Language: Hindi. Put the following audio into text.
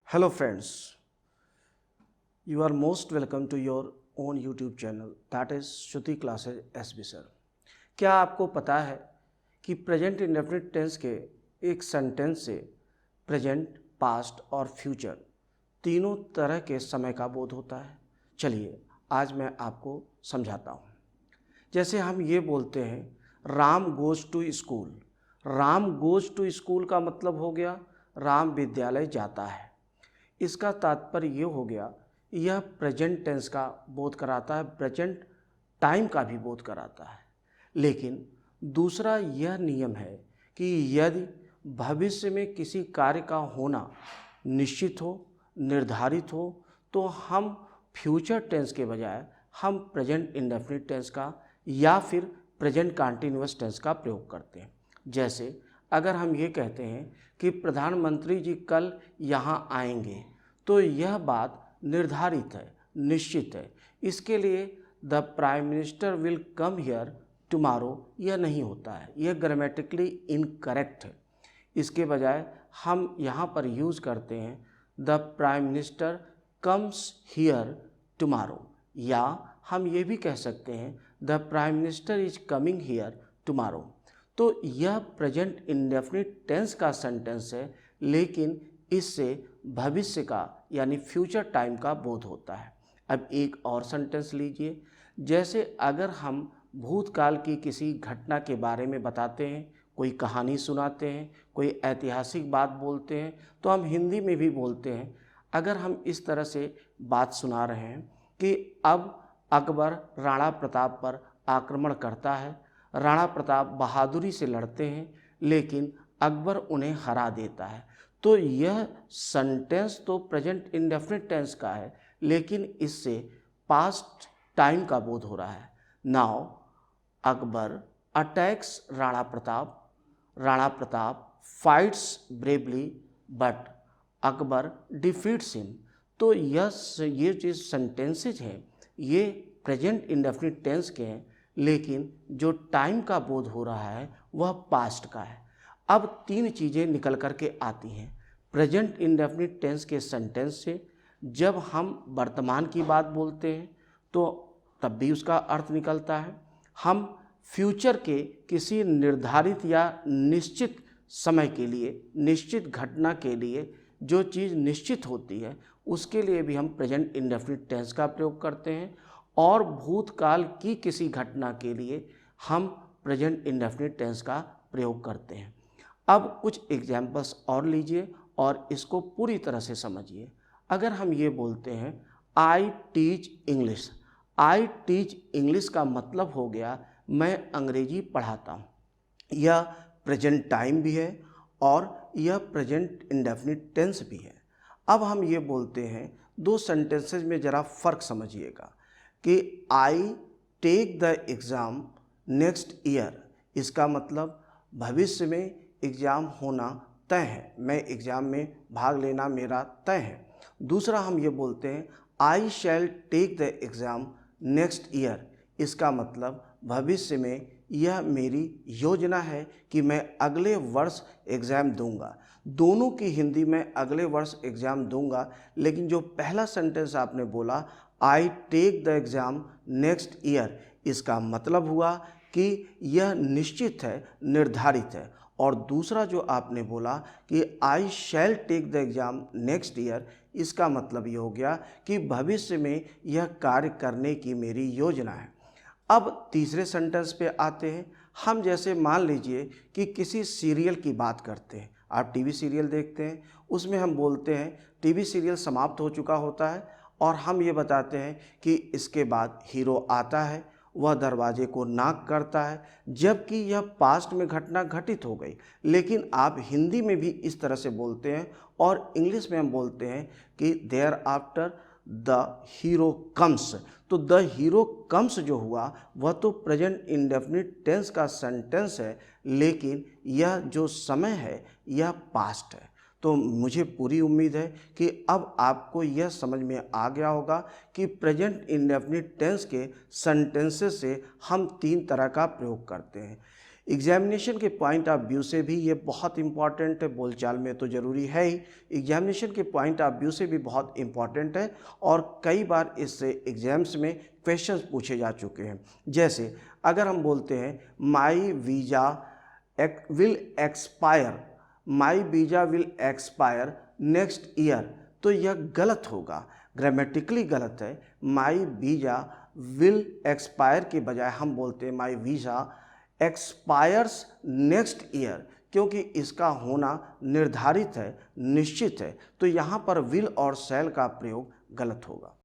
Hello friends, you are most welcome to your own YouTube channel that is Shruti Classes SB Sir। क्या आपको पता है कि प्रेजेंट इंडेफिनिट टेंस के एक सेंटेंस से प्रेजेंट, पास्ट और फ्यूचर तीनों तरह के समय का बोध होता है। चलिए आज मैं आपको समझाता हूँ। जैसे हम ये बोलते हैं Ram goes to school. Ram goes to school का मतलब हो गया राम विद्यालय जाता है। इसका तात्पर्य ये हो गया यह प्रेजेंट टेंस का बोध कराता है, प्रेजेंट टाइम का भी बोध कराता है। लेकिन दूसरा यह नियम है कि यदि भविष्य में किसी कार्य का होना निश्चित हो, निर्धारित हो, तो हम फ्यूचर टेंस के बजाय हम प्रेजेंट इंडेफिनिट टेंस का या फिर प्रेजेंट कंटीन्यूअस टेंस का प्रयोग करते हैं। जैसे अगर हम ये कहते हैं कि प्रधानमंत्री जी कल यहाँ आएंगे, तो यह बात निर्धारित है, निश्चित है। इसके लिए the prime minister will come here tomorrow यह नहीं होता है, यह ग्रामेटिकली इनकरेक्ट है। इसके बजाय हम यहाँ पर यूज़ करते हैं the prime minister comes here tomorrow, या हम ये भी कह सकते हैं the prime minister is coming here tomorrow. तो यह प्रेजेंट इंडेफिनिट टेंस का सेंटेंस है, लेकिन इससे भविष्य का यानी फ्यूचर टाइम का बोध होता है। अब एक और सेंटेंस लीजिए। जैसे अगर हम भूतकाल की किसी घटना के बारे में बताते हैं, कोई कहानी सुनाते हैं, कोई ऐतिहासिक बात बोलते हैं, तो हम हिंदी में भी बोलते हैं। अगर हम इस तरह से बात सुना रहे हैं कि अब अकबर राणा प्रताप पर आक्रमण करता है, राणा प्रताप बहादुरी से लड़ते हैं, लेकिन अकबर उन्हें हरा देता है, तो यह सेंटेंस तो प्रेजेंट इंडेफिनिट टेंस का है, लेकिन इससे पास्ट टाइम का बोध हो रहा है। Now Akbar attacks Rana Pratap fights bravely but Akbar defeats him. तो ये जो सेंटेंसेज हैं ये प्रेजेंट इंडेफिनिट टेंस के हैं, लेकिन जो टाइम का बोध हो रहा है वह पास्ट का है। अब तीन चीज़ें निकल कर के आती हैं प्रेजेंट इंडेफिनिट टेंस के सेंटेंस से। जब हम वर्तमान की बात बोलते हैं तो तब भी उसका अर्थ निकलता है। हम फ्यूचर के किसी निर्धारित या निश्चित समय के लिए, निश्चित घटना के लिए जो चीज़ निश्चित होती है उसके लिए भी हम प्रेजेंट इंडेफिनिट टेंस का प्रयोग करते हैं, और भूतकाल की किसी घटना के लिए हम प्रेजेंट इंडेफिनिट टेंस का प्रयोग करते हैं। अब कुछ एग्जाम्पल्स और लीजिए और इसको पूरी तरह से समझिए। अगर हम ये बोलते हैं I teach English, I teach English का मतलब हो गया मैं अंग्रेजी पढ़ाता हूँ। यह प्रेजेंट टाइम भी है और यह प्रेजेंट इंडेफिनिट टेंस भी है। अब हम ये बोलते हैं, दो सेंटेंसेज में ज़रा फ़र्क समझिएगा कि I take the exam next year, इसका मतलब भविष्य में एग्ज़ाम होना तय है, मैं एग्ज़ाम में भाग लेना मेरा तय है। दूसरा हम ये बोलते हैं I shall take the exam next year, इसका मतलब भविष्य में यह मेरी योजना है कि मैं अगले वर्ष एग्ज़ाम दूंगा। दोनों की हिंदी में अगले वर्ष एग्ज़ाम दूंगा, लेकिन जो पहला सेंटेंस आपने बोला I take the exam next year, इसका मतलब हुआ कि यह निश्चित है, निर्धारित है। और दूसरा जो आपने बोला कि I shall take the exam next year, इसका मतलब ये हो गया कि भविष्य में यह कार्य करने की मेरी योजना है। अब तीसरे सेंटेंस पे आते हैं। हम जैसे मान लीजिए कि किसी सीरियल की बात करते हैं, आप टीवी सीरियल देखते हैं, उसमें हम बोलते हैं टीवी सीरियल समाप्त हो चुका होता है और हम ये बताते हैं कि इसके बाद हीरो आता है, वह दरवाजे को नॉक करता है, जबकि यह पास्ट में घटना घटित हो गई। लेकिन आप हिंदी में भी इस तरह से बोलते हैं और इंग्लिश में हम बोलते हैं कि there after the hero comes. तो द हीरो कम्स जो हुआ वह तो प्रेजेंट इंडेफिनिट टेंस का सेंटेंस है, लेकिन यह जो समय है यह पास्ट है। तो मुझे पूरी उम्मीद है कि अब आपको यह समझ में आ गया होगा कि प्रेजेंट इंडेफिनिट टेंस के सेंटेंसेस से हम तीन तरह का प्रयोग करते हैं। एग्जामिनेशन के पॉइंट ऑफ व्यू से भी ये बहुत इंपॉर्टेंट है, बोलचाल में तो ज़रूरी है ही, एग्जामिनेशन के पॉइंट ऑफ व्यू से भी बहुत इंपॉर्टेंट है और कई बार इससे एग्जाम्स में क्वेश्चंस पूछे जा चुके हैं। जैसे अगर हम बोलते हैं माई visa will expire, my visa will expire next year, तो यह गलत होगा, ग्रामेटिकली गलत है। माई वीज़ा विल एक्सपायर के बजाय हम बोलते हैं माई वीज़ा एक्सपायर्स नेक्स्ट ईयर, क्योंकि इसका होना निर्धारित है, निश्चित है, तो यहाँ पर विल और शैल का प्रयोग गलत होगा।